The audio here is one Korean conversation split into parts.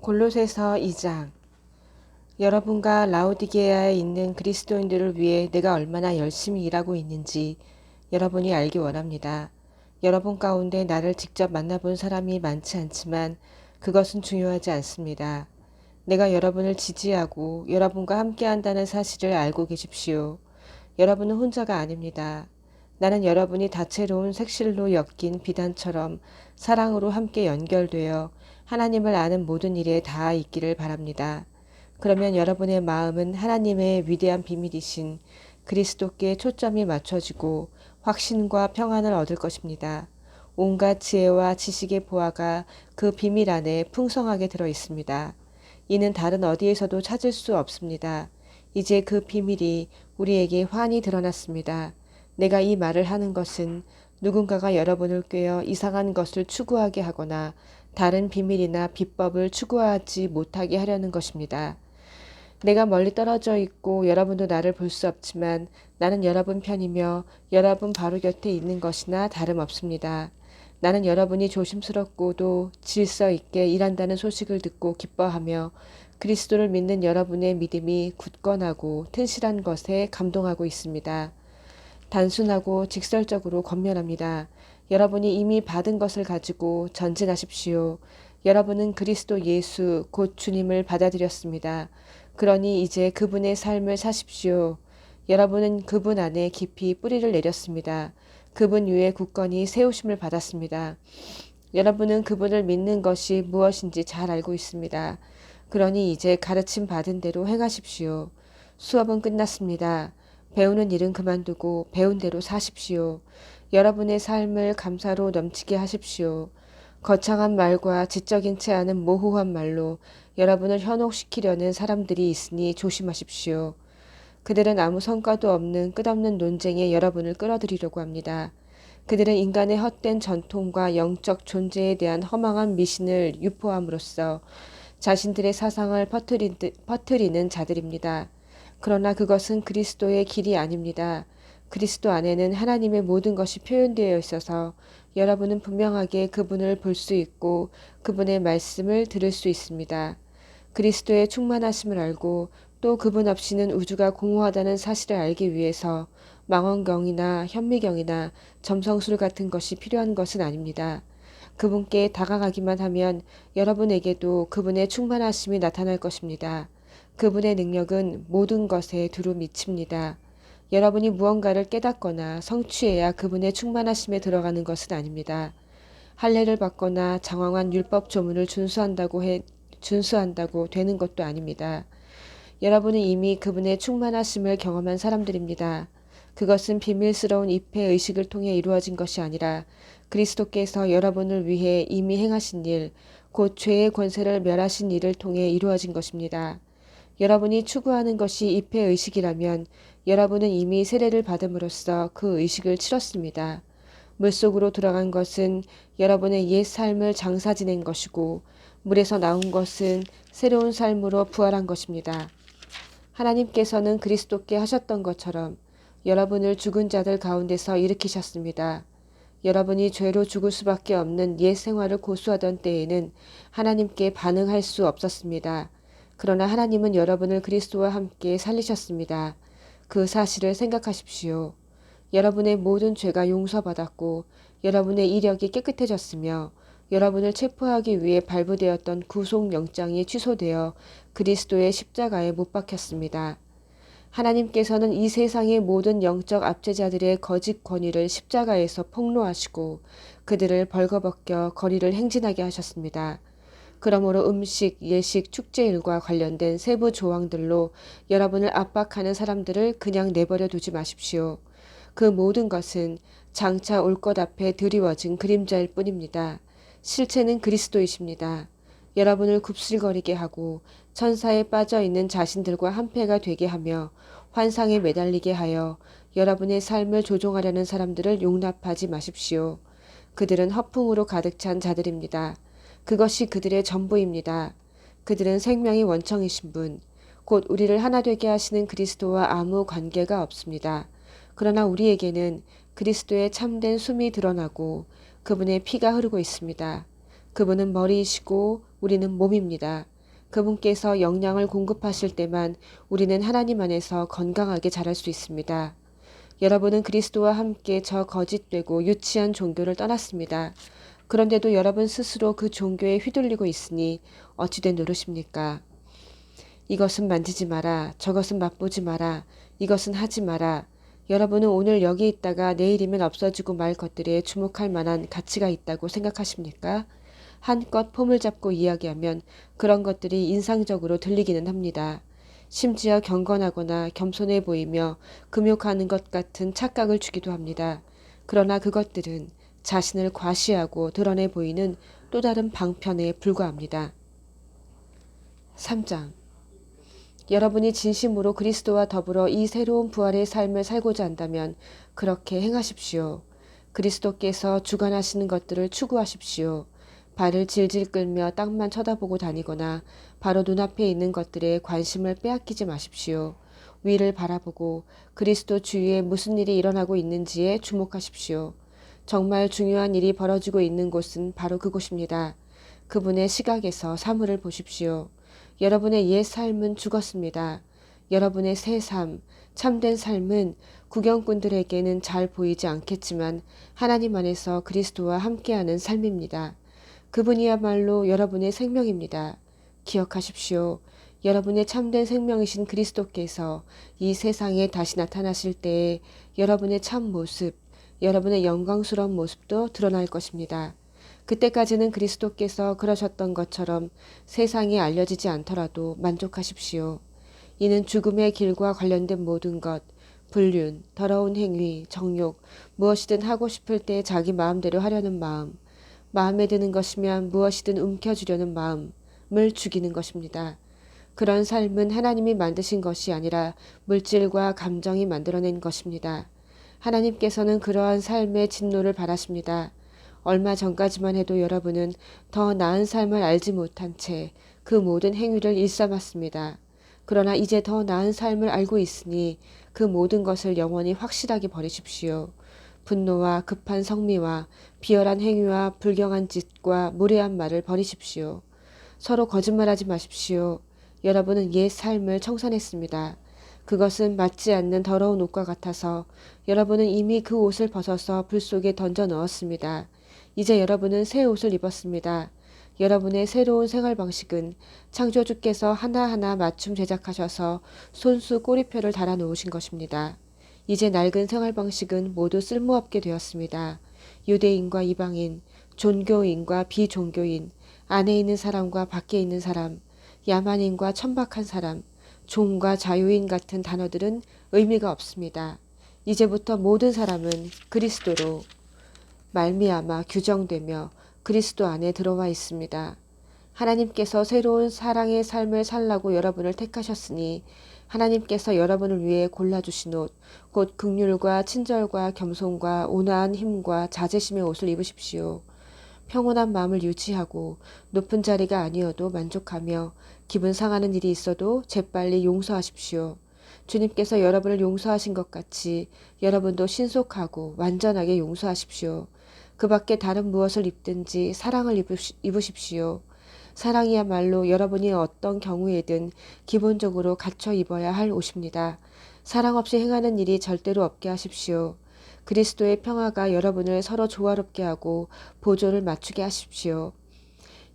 골로새서 2장. 여러분과 라오디게아에 있는 그리스도인들을 위해 내가 얼마나 열심히 일하고 있는지 여러분이 알기 원합니다. 여러분 가운데 나를 직접 만나본 사람이 많지 않지만 그것은 중요하지 않습니다. 내가 여러분을 지지하고 여러분과 함께한다는 사실을 알고 계십시오. 여러분은 혼자가 아닙니다. 나는 여러분이 다채로운 색실로 엮인 비단처럼 사랑으로 함께 연결되어 하나님을 아는 모든 일에 닿아 있기를 바랍니다. 그러면 여러분의 마음은 하나님의 위대한 비밀이신 그리스도께 초점이 맞춰지고 확신과 평안을 얻을 것입니다. 온갖 지혜와 지식의 보화가 그 비밀 안에 풍성하게 들어 있습니다. 이는 다른 어디에서도 찾을 수 없습니다. 이제 그 비밀이 우리에게 환히 드러났습니다. 내가 이 말을 하는 것은 누군가가 여러분을 꿰어 이상한 것을 추구하게 하거나 다른 비밀이나 비법을 추구하지 못하게 하려는 것입니다. 내가 멀리 떨어져 있고 여러분도 나를 볼 수 없지만 나는 여러분 편이며 여러분 바로 곁에 있는 것이나 다름없습니다. 나는 여러분이 조심스럽고도 질서 있게 일한다는 소식을 듣고 기뻐하며 그리스도를 믿는 여러분의 믿음이 굳건하고 튼실한 것에 감동하고 있습니다. 단순하고 직설적으로 권면합니다. 여러분이 이미 받은 것을 가지고 전진하십시오. 여러분은 그리스도 예수 곧 주님을 받아들였습니다. 그러니 이제 그분의 삶을 사십시오. 여러분은 그분 안에 깊이 뿌리를 내렸습니다. 그분 위에 굳건히 세우심을 받았습니다. 여러분은 그분을 믿는 것이 무엇인지 잘 알고 있습니다. 그러니 이제 가르침 받은 대로 행하십시오. 수업은 끝났습니다. 배우는 일은 그만두고 배운 대로 사십시오. 여러분의 삶을 감사로 넘치게 하십시오. 거창한 말과 지적인 채 않은 모호한 말로 여러분을 현혹시키려는 사람들이 있으니 조심하십시오. 그들은 아무 성과도 없는 끝없는 논쟁에 여러분을 끌어들이려고 합니다. 그들은 인간의 헛된 전통과 영적 존재에 대한 허망한 미신을 유포함으로써 자신들의 사상을 퍼뜨리는 자들입니다. 그러나 그것은 그리스도의 길이 아닙니다. 그리스도 안에는 하나님의 모든 것이 표현되어 있어서 여러분은 분명하게 그분을 볼 수 있고 그분의 말씀을 들을 수 있습니다. 그리스도의 충만하심을 알고 또 그분 없이는 우주가 공허하다는 사실을 알기 위해서 망원경이나 현미경이나 점성술 같은 것이 필요한 것은 아닙니다. 그분께 다가가기만 하면 여러분에게도 그분의 충만하심이 나타날 것입니다. 그분의 능력은 모든 것에 두루 미칩니다. 여러분이 무언가를 깨닫거나 성취해야 그분의 충만하심에 들어가는 것은 아닙니다. 할례를 받거나 장황한 율법 조문을 준수한다고 되는 것도 아닙니다. 여러분은 이미 그분의 충만하심을 경험한 사람들입니다. 그것은 비밀스러운 입회 의식을 통해 이루어진 것이 아니라 그리스도께서 여러분을 위해 이미 행하신 일, 곧 죄의 권세를 멸하신 일을 통해 이루어진 것입니다. 여러분이 추구하는 것이 입회 의식이라면 여러분은 이미 세례를 받음으로써 그 의식을 치렀습니다. 물속으로 들어간 것은 여러분의 옛 삶을 장사 지낸 것이고 물에서 나온 것은 새로운 삶으로 부활한 것입니다. 하나님께서는 그리스도께 하셨던 것처럼 여러분을 죽은 자들 가운데서 일으키셨습니다. 여러분이 죄로 죽을 수밖에 없는 옛 생활을 고수하던 때에는 하나님께 반응할 수 없었습니다. 그러나 하나님은 여러분을 그리스도와 함께 살리셨습니다. 그 사실을 생각하십시오. 여러분의 모든 죄가 용서받았고 여러분의 이력이 깨끗해졌으며 여러분을 체포하기 위해 발부되었던 구속영장이 취소되어 그리스도의 십자가에 못 박혔습니다. 하나님께서는 이 세상의 모든 영적 압제자들의 거짓 권위를 십자가에서 폭로하시고 그들을 벌거벗겨 거리를 행진하게 하셨습니다. 그러므로 음식, 예식, 축제일과 관련된 세부 조항들로 여러분을 압박하는 사람들을 그냥 내버려 두지 마십시오. 그 모든 것은 장차 올 것 앞에 드리워진 그림자일 뿐입니다. 실체는 그리스도이십니다. 여러분을 굽슬거리게 하고 천사에 빠져 있는 자신들과 한패가 되게 하며 환상에 매달리게 하여 여러분의 삶을 조종하려는 사람들을 용납하지 마십시오. 그들은 허풍으로 가득 찬 자들입니다. 그것이 그들의 전부입니다. 그들은 생명이 원청이신 분, 곧 우리를 하나 되게 하시는 그리스도와 아무 관계가 없습니다. 그러나 우리에게는 그리스도의 참된 숨이 드러나고 그분의 피가 흐르고 있습니다. 그분은 머리이시고 우리는 몸입니다. 그분께서 영양을 공급하실 때만 우리는 하나님 안에서 건강하게 자랄 수 있습니다. 여러분은 그리스도와 함께 저 거짓되고 유치한 종교를 떠났습니다. 그런데도 여러분 스스로 그 종교에 휘둘리고 있으니 어찌된 노릇입니까? 이것은 만지지 마라. 저것은 맛보지 마라. 이것은 하지 마라. 여러분은 오늘 여기 있다가 내일이면 없어지고 말 것들에 주목할 만한 가치가 있다고 생각하십니까? 한껏 폼을 잡고 이야기하면 그런 것들이 인상적으로 들리기는 합니다. 심지어 경건하거나 겸손해 보이며 금욕하는 것 같은 착각을 주기도 합니다. 그러나 그것들은 자신을 과시하고 드러내 보이는 또 다른 방편에 불과합니다. 3장. 여러분이 진심으로 그리스도와 더불어 이 새로운 부활의 삶을 살고자 한다면 그렇게 행하십시오. 그리스도께서 주관하시는 것들을 추구하십시오. 발을 질질 끌며 땅만 쳐다보고 다니거나 바로 눈앞에 있는 것들에 관심을 빼앗기지 마십시오. 위를 바라보고 그리스도 주위에 무슨 일이 일어나고 있는지에 주목하십시오. 정말 중요한 일이 벌어지고 있는 곳은 바로 그곳입니다. 그분의 시각에서 사물을 보십시오. 여러분의 옛 삶은 죽었습니다. 여러분의 새 삶, 참된 삶은 구경꾼들에게는 잘 보이지 않겠지만 하나님 안에서 그리스도와 함께하는 삶입니다. 그분이야말로 여러분의 생명입니다. 기억하십시오. 여러분의 참된 생명이신 그리스도께서 이 세상에 다시 나타나실 때에 여러분의 참 모습, 여러분의 영광스러운 모습도 드러날 것입니다. 그때까지는 그리스도께서 그러셨던 것처럼 세상에 알려지지 않더라도 만족하십시오. 이는 죽음의 길과 관련된 모든 것, 불륜, 더러운 행위, 정욕, 무엇이든 하고 싶을 때 자기 마음대로 하려는 마음, 마음에 드는 것이면 무엇이든 움켜쥐려는 마음을 죽이는 것입니다. 그런 삶은 하나님이 만드신 것이 아니라 물질과 감정이 만들어낸 것입니다. 하나님께서는 그러한 삶의 진노를 바라십니다. 얼마 전까지만 해도 여러분은 더 나은 삶을 알지 못한 채 그 모든 행위를 일삼았습니다. 그러나 이제 더 나은 삶을 알고 있으니 그 모든 것을 영원히 확실하게 버리십시오. 분노와 급한 성미와 비열한 행위와 불경한 짓과 무례한 말을 버리십시오. 서로 거짓말하지 마십시오. 여러분은 옛 삶을 청산했습니다. 그것은 맞지 않는 더러운 옷과 같아서 여러분은 이미 그 옷을 벗어서 불 속에 던져 넣었습니다. 이제 여러분은 새 옷을 입었습니다. 여러분의 새로운 생활 방식은 창조주께서 하나하나 맞춤 제작하셔서 손수 꼬리표를 달아 놓으신 것입니다. 이제 낡은 생활 방식은 모두 쓸모없게 되었습니다. 유대인과 이방인, 종교인과 비종교인, 안에 있는 사람과 밖에 있는 사람, 야만인과 천박한 사람, 종과 자유인 같은 단어들은 의미가 없습니다. 이제부터 모든 사람은 그리스도로 말미암아 규정되며 그리스도 안에 들어와 있습니다. 하나님께서 새로운 사랑의 삶을 살라고 여러분을 택하셨으니 하나님께서 여러분을 위해 골라주신 옷, 곧 긍휼과 친절과 겸손과 온화한 힘과 자제심의 옷을 입으십시오. 평온한 마음을 유지하고 높은 자리가 아니어도 만족하며 기분 상하는 일이 있어도 재빨리 용서하십시오. 주님께서 여러분을 용서하신 것 같이 여러분도 신속하고 완전하게 용서하십시오. 그 밖에 다른 무엇을 입든지 사랑을 입으십시오. 사랑이야말로 여러분이 어떤 경우에든 기본적으로 갖춰 입어야 할 옷입니다. 사랑 없이 행하는 일이 절대로 없게 하십시오. 그리스도의 평화가 여러분을 서로 조화롭게 하고 보조를 맞추게 하십시오.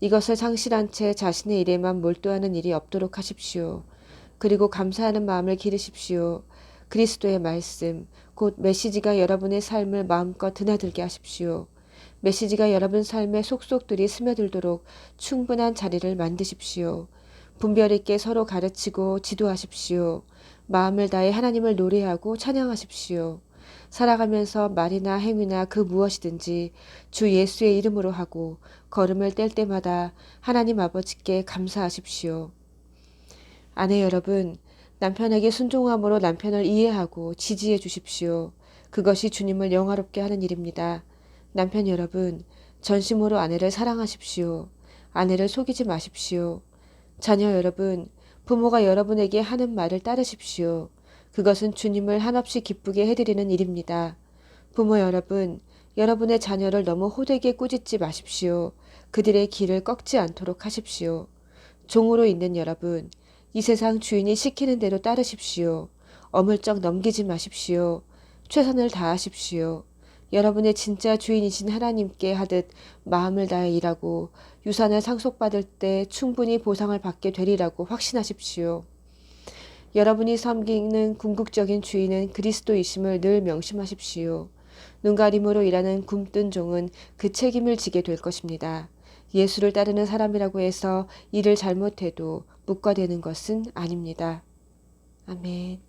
이것을 상실한 채 자신의 일에만 몰두하는 일이 없도록 하십시오. 그리고 감사하는 마음을 기르십시오. 그리스도의 말씀, 곧 메시지가 여러분의 삶을 마음껏 드나들게 하십시오. 메시지가 여러분 삶에 속속들이 스며들도록 충분한 자리를 만드십시오. 분별 있게 서로 가르치고 지도하십시오. 마음을 다해 하나님을 노래하고 찬양하십시오. 살아가면서 말이나 행위나 그 무엇이든지 주 예수의 이름으로 하고 걸음을 뗄 때마다 하나님 아버지께 감사하십시오. 아내 여러분, 남편에게 순종함으로 남편을 이해하고 지지해 주십시오. 그것이 주님을 영화롭게 하는 일입니다. 남편 여러분, 전심으로 아내를 사랑하십시오. 아내를 속이지 마십시오. 자녀 여러분, 부모가 여러분에게 하는 말을 따르십시오. 그것은 주님을 한없이 기쁘게 해드리는 일입니다. 부모 여러분, 여러분의 자녀를 너무 호되게 꾸짖지 마십시오. 그들의 길을 꺾지 않도록 하십시오. 종으로 있는 여러분, 이 세상 주인이 시키는 대로 따르십시오. 어물쩍 넘기지 마십시오. 최선을 다하십시오. 여러분의 진짜 주인이신 하나님께 하듯 마음을 다해 일하고 유산을 상속받을 때 충분히 보상을 받게 되리라고 확신하십시오. 여러분이 섬기는 궁극적인 주인은 그리스도이심을 늘 명심하십시오. 눈가림으로 일하는 굼뜬 종은 그 책임을 지게 될 것입니다. 예수를 따르는 사람이라고 해서 일을 잘못해도 묵과되는 것은 아닙니다. 아멘.